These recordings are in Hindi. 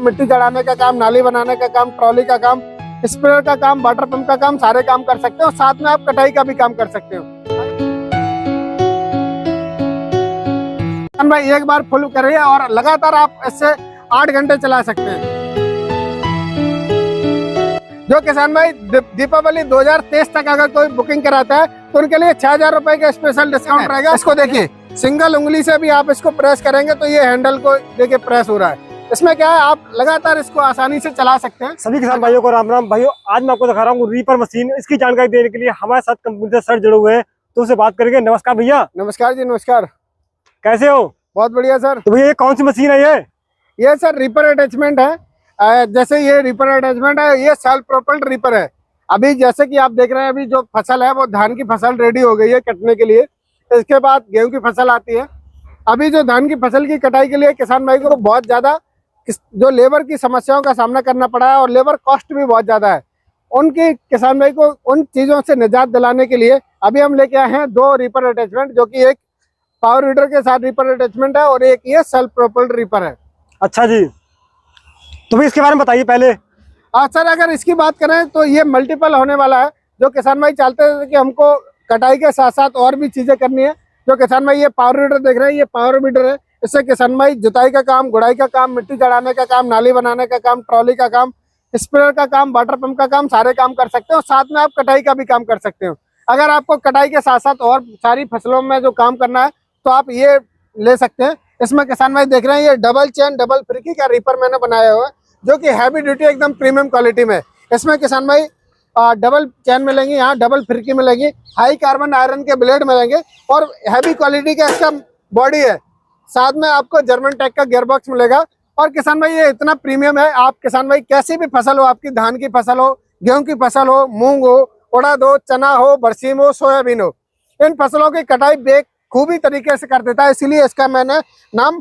मिट्टी चढ़ाने का काम, नाली बनाने का काम, ट्रॉली का काम, स्प्रेयर का काम, वाटर पंप का काम, सारे काम कर सकते हो। साथ में आप कटाई का भी काम कर सकते हो। भाई एक बार फुल करिए और लगातार आप इससे 8 घंटे चला सकते हैं। जो किसान भाई दीपावली 2023 तक अगर कोई बुकिंग कराता है तो उनके लिए 6000 रुपए का स्पेशल डिस्काउंट रहेगा। इसको देखिए, सिंगल उंगली से भी आप इसको प्रेस करेंगे तो ये हैंडल को देखिए प्रेस हो रहा है। इसमें क्या है, आप लगातार इसको आसानी से चला सकते हैं। सभी किसान भाइयों को राम राम। भाइयों आज मैं आपको दिखा रहा हूँ रीपर मशीन। इसकी जानकारी देने के लिए हमारे साथ कंपनी से सर जुड़े हुए हैं, तो उससे बात करेंगे। नमस्कार भैया। नमस्कार जी, नमस्कार। कैसे हो? बहुत बढ़िया सर। तो भैया ये कौन सी मशीन है? ये सर रीपर अटैचमेंट है। जैसे ये रीपर अटैचमेंट है, ये सेल्फ प्रोपेल्ड रीपर है। अभी जैसे कि आप देख रहे हैं, अभी जो फसल है वो धान की फसल रेडी हो गई है कटने के लिए। इसके बाद गेहूं की फसल आती है। अभी जो धान की फसल की कटाई के लिए किसान भाई को बहुत ज्यादा जो लेबर की समस्याओं का सामना करना पड़ा है और लेबर कॉस्ट भी बहुत ज्यादा है, उनकी किसान भाई को उन चीजों से निजात दिलाने के लिए अभी हम लेके आए हैं 2 रीपर अटैचमेंट, जो कि एक पावर रीडर के साथ रीपर अटैचमेंट है और एक ये सेल्फ प्रोपेल्ड रीपर है। अच्छा जी, तो भाई इसके बारे में बताइए पहले। सर अगर इसकी बात करें तो ये मल्टीपल होने वाला है। जो किसान भाई चाहते हैं कि हमको कटाई के साथ साथ और भी चीजें करनी है, जो किसान भाई ये पावर रीडर देख रहे हैं, ये पावर रीडर है। इससे किसान भाई जुताई का काम, गुड़ाई का काम, मिट्टी चढ़ाने का काम, नाली बनाने का काम, ट्रॉली का काम, स्प्रेयर का काम, वाटर पंप का काम, सारे काम कर सकते हो। साथ में आप कटाई का भी काम कर सकते हो। अगर आपको कटाई के साथ साथ और सारी फसलों में जो काम करना है तो आप ये ले सकते हैं। इसमें किसान भाई देख रहे हैं, ये डबल चेन डबल फ्रिकी का रीपर मैंने बनाया हुआ है, जो कि हैवी ड्यूटी एकदम प्रीमियम क्वालिटी में। इसमें किसान भाई डबल चैन मिलेंगी, यहाँ डबल फ्रिकी मिलेंगी, हाई कार्बन आयरन के ब्लेड मिलेंगे और हैवी क्वालिटी का इसका बॉडी है। साथ में आपको जर्मन टेक का गियर बॉक्स मिलेगा। और किसान भाई ये इतना प्रीमियम है, आप किसान भाई कैसी भी फसल हो, आपकी धान की फसल हो, गेहूं की फसल हो, मूंग हो, उड़द हो, चना हो, बरसीम हो, सोयाबीन हो, इन फसलों की कटाई बेखूबी तरीके से कर देता है। इसीलिए इसका मैंने नाम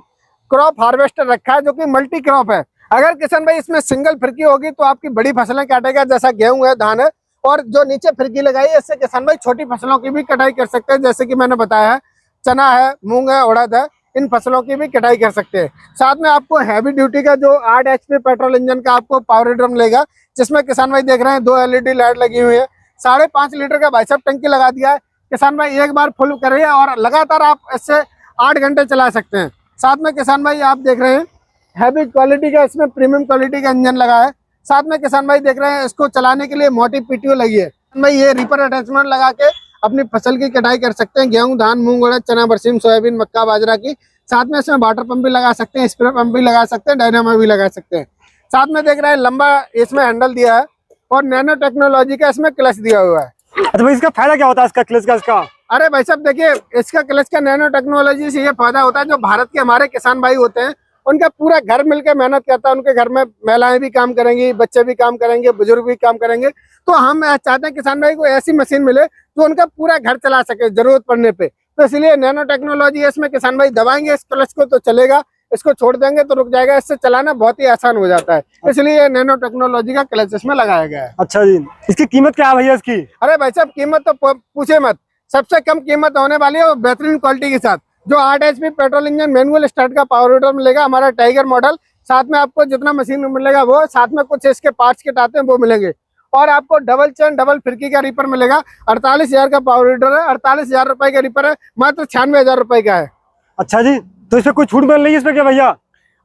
क्रॉप हार्वेस्टर रखा है, जो कि मल्टी क्रॉप है। अगर किसान भाई इसमें सिंगल फिरकी होगी तो आपकी बड़ी फसलें काटेगा, जैसा गेहूं है, धान है। और जो नीचे फिरकी लगाई है, इससे किसान भाई छोटी फसलों की भी कटाई कर सकते हैं, जैसे कि मैंने बताया है, चना है, मूंग है, उड़द है, इन फसलों की भी कटाई कर सकते हैं। साथ में आपको हैवी ड्यूटी का जो 8 HP पेट्रोल इंजन का आपको पावर ड्रम मिलेगा, जिसमें किसान भाई देख रहे हैं 2 LED लाइट लगी हुई है। 5.5 लीटर का बाइसेप टंकी लगा दिया है। किसान भाई एक बार फुल करिए और लगातार आप इससे 8 घंटे चला सकते हैं। साथ में किसान भाई आप देख रहे हैं हैवी क्वालिटी का, इसमें प्रीमियम क्वालिटी का इंजन लगा है। साथ में किसान भाई देख रहे हैं इसको चलाने के लिए मोटी PTO लगी है। भाई ये रीपर अटैचमेंट लगा के अपनी फसल की कटाई कर सकते हैं, गेहूं, धान, मूंग, उड़द, चना, बरसीम, सोयाबीन, मक्का, बाजरा की। साथ में इसमें वाटर पंप भी लगा सकते हैं, स्प्रे पंप भी लगा सकते हैं, डायनामो भी लगा सकते हैं। साथ में देख रहे हैं लंबा इसमें हैंडल दिया है और नैनो टेक्नोलॉजी का इसमें क्लच दिया हुआ है। अच्छा भाई इसका फायदा क्या होता है, इसका क्लच का? इसका अरे भाई साहब देखिए, इसका क्लच का नैनो टेक्नोलॉजी से ये फायदा होता है, जो भारत के हमारे किसान भाई होते हैं उनका पूरा घर मिलकर मेहनत करता है। उनके घर में महिलाएं भी काम करेंगी, बच्चे भी काम करेंगे, बुजुर्ग भी काम करेंगे। तो हम चाहते हैं किसान भाई को ऐसी मशीन मिले जो उनका पूरा घर चला सके जरूरत पड़ने पे। तो इसलिए नैनो टेक्नोलॉजी है इसमें। किसान भाई दबाएंगे इस क्लच को तो चलेगा, इसको छोड़ देंगे तो रुक जाएगा। इससे चलाना बहुत ही आसान हो जाता है, इसलिए नैनो टेक्नोलॉजी का क्लच इसमें लगाया गया है। अच्छा जी, इसकी कीमत क्या है भैया इसकी? अरे भाई साहब कीमत तो पूछे मत, सबसे कम कीमत होने वाली है, बेहतरीन क्वालिटी के साथ। जो 8 HP petrol engine manual start का पावर रीडर मिलेगा, हमारा टाइगर मॉडल। साथ में आपको जितना मशीन मिलेगा वो, साथ में कुछ इसके पार्ट्स किट आते हैं वो मिलेंगे। और आपको डबल चैन डबल फिरकी का रीपर मिलेगा। 48,000 का पावर रीडर है, 48,000 रुपए का रीपर है, मात्र 96,000 रुपए का है। अच्छा जी, तो इसमें कुछ छूट मिल रही है इसमें क्या भैया?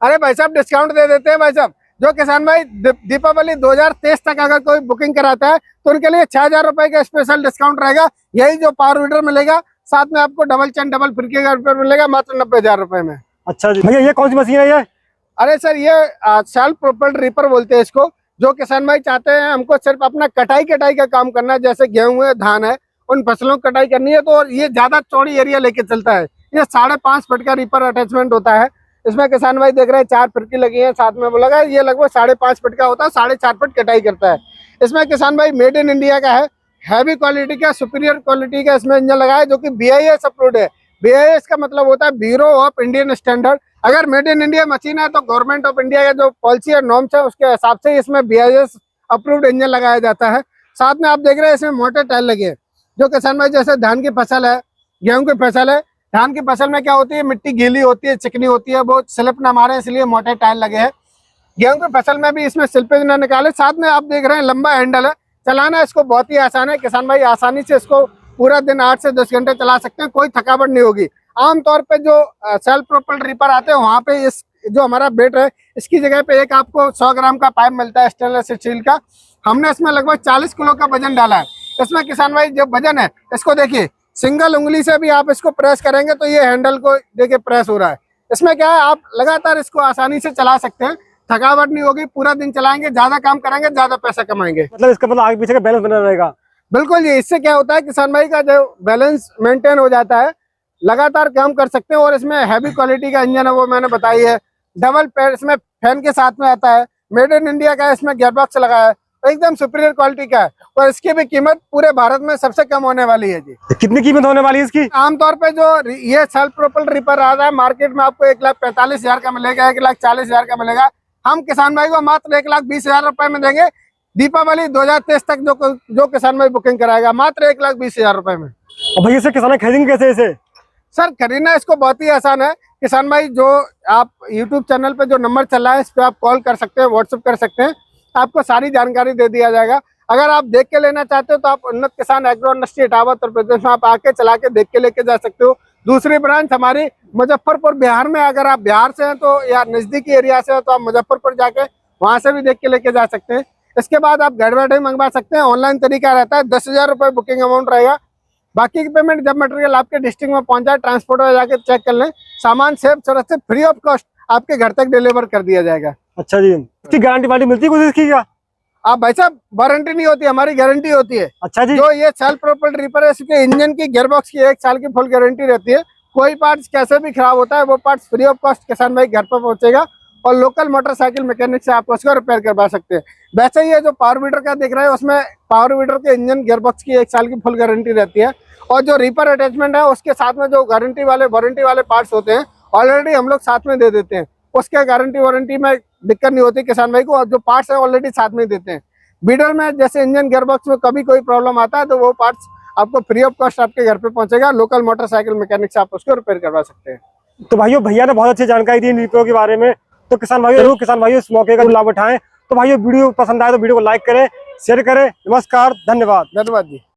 अरे भाई साहब डिस्काउंट दे देते हैं भाई साहब। जो किसान भाई दीपावली 2023 तक अगर कोई बुकिंग कराता है तो उनके लिए 6000 रुपए का स्पेशल डिस्काउंट रहेगा। यही जो पावर रीडर मिलेगा, साथ में आपको डबल चैन डबल फिरकी का रीपर मिलेगा, मात्र 90,000 रुपए में। अच्छा जी भैया, ये कौन सी मशीन है ये? अरे सर ये सेल्फ प्रोपेल्ड रीपर बोलते हैं इसको। जो किसान भाई चाहते हैं हमको सिर्फ अपना कटाई का काम करना है, जैसे गेहूं है, धान है, उन फसलों की कटाई करनी है, तो ये ज्यादा चौड़ी एरिया लेके चलता है। ये 5.5 फीट का रीपर अटैचमेंट होता है। इसमें किसान भाई देख रहे हैं 4 फिरकी लगी है, साथ में वो लगा है। ये लगभग 5.5 फीट का होता है, 4.5 फीट कटाई करता है। इसमें किसान भाई मेड इन इंडिया का है, हैवी क्वालिटी का, सुपीरियर क्वालिटी का इसमें इंजन लगा है, जो कि BIS अप्रूव्ड है। BIS का मतलब होता है ब्यूरो ऑफ इंडियन स्टैंडर्ड। अगर मेड इन इंडिया मशीन है तो गवर्नमेंट ऑफ इंडिया का जो पॉलिसी और नॉर्म्स है उसके हिसाब से इसमें BIS अप्रूव्ड इंजन लगाया जाता है। साथ में आप देख रहे हैं इसमें मोटे टायर लगे हैं। जो किसान भाई जैसे धान की फसल है, गेहूं की फसल है, धान की फसल में क्या होती है, मिट्टी गीली होती है, चिकनी होती है, वो स्लिप ना मारे, इसलिए मोटे टायर लगे हैं। गेहूं की फसल में भी इसमें स्लिपेज ना निकाले। साथ में आप देख रहे हैं लंबा हैंडल है, चलाना इसको बहुत ही आसान है। किसान भाई आसानी से इसको पूरा दिन 8 से 10 घंटे चला सकते हैं, कोई थकावट नहीं होगी। आमतौर पे जो सेल्फ प्रोपेल्ड रीपर आते हैं वहाँ पे इस जो हमारा बेट है इसकी जगह पे एक आपको 100 ग्राम का पाइप मिलता है स्टेनलेस स्टील का। हमने इसमें लगभग 40 किलो का वजन डाला है। इसमें किसान भाई जो वजन है इसको देखिए, सिंगल उंगली से भी आप इसको प्रेस करेंगे तो ये हैंडल को देखिए प्रेस हो रहा है। इसमें क्या है, आप लगातार इसको आसानी से चला सकते हैं, थकावट नहीं होगी। पूरा दिन चलाएंगे, ज्यादा काम करेंगे, ज्यादा पैसा कमाएंगे। मतलब इसका मतलब आगे पीछे का बैलेंस बना रहेगा। बिल्कुल जी, इससे क्या होता है किसान भाई का जो बैलेंस मेंटेन हो जाता है, लगातार काम कर सकते हैं। और इसमें हैवी क्वालिटी का इंजन है, वो मैंने बताई है। डबल पैर इसमें फैन के साथ में आता है, मेड इन इंडिया का इसमें गियरबॉक्स लगा है, एकदम सुपीरियर क्वालिटी का है। और इसकी भी कीमत पूरे भारत में सबसे कम होने वाली है जी। कितनी कीमत होने वाली है इसकी? आमतौर पे जो ये सेल्फ प्रोपेल्ड रीपर आ रहा है मार्केट में आपको 1,45,000 का मिलेगा, 1,40,000 का मिलेगा। हम किसान भाई को मात्र 1,20,000 रुपए में देंगे। दीपावली 2023 तक जो किसान भाई बुकिंग कराएगा मात्र 1,20,000 रुपए में। और भाई इसे किसान खरीदेंगे कैसे इसे? सर खरीदना इसको बहुत ही आसान है। किसान भाई जो आप YouTube चैनल पे जो नंबर चल रहा है इस पे आप कॉल कर सकते हैं, व्हाट्सएप कर सकते हैं, आपको सारी जानकारी दे दिया जाएगा। अगर आप देख के लेना चाहते हो तो आप उन्नत किसान एग्रो इंडस्ट्री इटावा उत्तर प्रदेश में आप आके चला के देख के लेके जा सकते हो। दूसरी ब्रांच हमारी मुजफ्फरपुर बिहार में, अगर आप बिहार से हैं तो या नजदीकी एरिया से हो तो आप मुजफ्फरपुर जाके वहां से भी देख के लेके जा सकते हैं। इसके बाद आप घर बैठे मंगवा सकते हैं, ऑनलाइन तरीका रहता है। 10,000 रुपये बुकिंग अमाउंट रहेगा। बाकी की पेमेंट जब मटेरियल आपके डिस्ट्रिक्ट में पहुंचा, ट्रांसपोर्ट में जाके चेक कर लें, सामान सेफ सुरक्षित फ्री ऑफ कॉस्ट आपके घर तक डिलीवर कर दिया जाएगा। अच्छा जी, इसकी गारंटी वारंटी मिलती है कुछ इसकी क्या? आप भाई साहब वारंटी नहीं होती, हमारी गारंटी होती है। अच्छा जी, जो ये सेल्फ प्रोपेल्ड रीपर है इसके इंजन की गियरबॉक्स की 1 साल की फुल गारंटी रहती है। कोई पार्ट्स कैसे भी खराब होता है वो पार्ट्स फ्री ऑफ कॉस्ट किसान भाई घर पर पहुंचेगा और लोकल मोटरसाइकिल मैकेनिक से आप उसको रिपेयर करवा सकते हैं। वैसे ही ये जो पावर वीडर का दिख रहा है उसमें पावर वीडर के इंजन गियरबॉक्स की 1 साल की फुल गारंटी रहती है। और जो रीपर अटैचमेंट है उसके साथ में जो वारंटी वाले पार्ट्स होते हैं ऑलरेडी हम लोग साथ में दे देते हैं। उसके गारंटी वारंटी में दिक्कत नहीं होती किसान भाई को, और जो पार्ट्स है ऑलरेडी साथ में देते हैं। बीडर में जैसे इंजन गियरबॉक्स में कभी कोई प्रॉब्लम आता है तो वो पार्ट्स आपको फ्री ऑफ कॉस्ट आपके घर पे पहुंचेगा। लोकल मोटरसाइकिल मैकेनिक से आप उसको रिपेयर करवा सकते हैं। तो भाइयों भैया ने बहुत अच्छी जानकारी दी रीपरों के बारे में। तो किसान भाइयों इस मौके का लाभ उठाएं। तो भाइयों वीडियो पसंद आए तो वीडियो को लाइक करें, शेयर करें। नमस्कार, धन्यवाद। धन्यवाद जी।